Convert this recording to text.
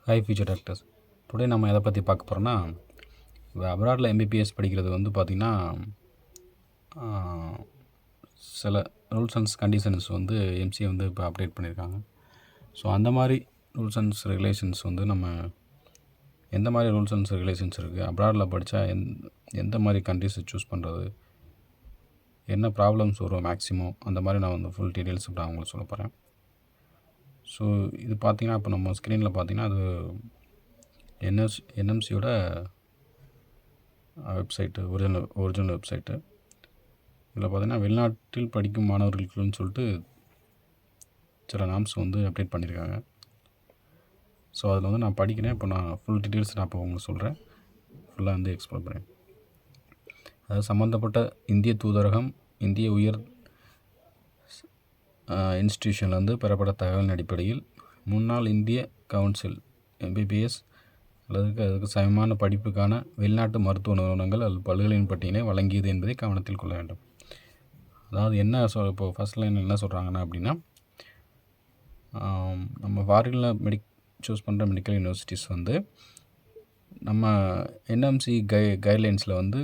Hi future doctors. Today நம்ம எதை பற்றி பார்க்க போகிறோன்னா, இப்போ அப்ராடில் எம்பிபிஎஸ் படிக்கிறது வந்து பார்த்திங்கன்னா, சில ரூல்ஸ் அண்ட்ஸ் கண்டிஷன்ஸ் வந்து எம்சிஏ வந்து இப்போ அப்டேட் பண்ணியிருக்காங்க. ஸோ அந்த மாதிரி ரூல்ஸ் அண்ட்ஸ் ரெகுலேஷன்ஸ் வந்து நம்ம எந்த மாதிரி ரூல்ஸ் அண்ட்ஸ் ரெகுலேஷன்ஸ் இருக்குது, அப்ராடில் படித்தா எந்த மாதிரி கண்ட்ரிஸை சூஸ் பண்ணுறது, என்ன ப்ராப்ளம்ஸ் வரும் மேக்ஸிமம், அந்த மாதிரி நான் வந்து ஃபுல் டீட்டெயில்ஸ் இப்போ நான் உங்களுக்கு சொல்ல போகிறேன். ஸோ இது பார்த்திங்கன்னா இப்போ நம்ம ஸ்க்ரீனில் பார்த்திங்கன்னா அது என்எம்சியோட வெப்சைட்டு, ஒரிஜினல் வெப்சைட்டு. இதில் பார்த்திங்கன்னா வெளிநாட்டில் படிக்கும் மாணவர்களுக்குன்னு சொல்லிட்டு சில நாம்ஸ் வந்து அப்டேட் பண்ணியிருக்காங்க. ஸோ அதில் வந்து நான் படிக்கிறேன். இப்போ நான் ஃபுல் டீட்டெயில்ஸ் நான் இப்போ உங்களுக்கு சொல்கிறேன், ஃபுல்லாக வந்து எக்ஸ்ப்ளோர் பண்ணுறேன். அதாவது சம்மந்தப்பட்ட இந்திய தூதரகம், இந்திய உயர் இன்ஸ்டிடியூஷன்லேருந்து பெறப்பட்ட தகவலின் அடிப்படையில் முன்னாள் இந்திய கவுன்சில் எம்பிபிஎஸ் அல்லது அதுக்கு சமமான படிப்புக்கான வெளிநாட்டு மருத்துவ நிறுவனங்கள் அல்லது பல்கலையின் பட்டியலை வழங்கியது என்பதை கவனத்தில் கொள்ள வேண்டும். அதாவது என்ன இப்போது ஃபஸ்ட் லைன் என்ன சொல்கிறாங்கன்னா அப்படின்னா, நம்ம ஃபாரினில் சூஸ் பண்ணுற மெடிக்கல் யூனிவர்சிட்டிஸ் வந்து நம்ம என்எம்சி கைட்லைன்ஸில் வந்து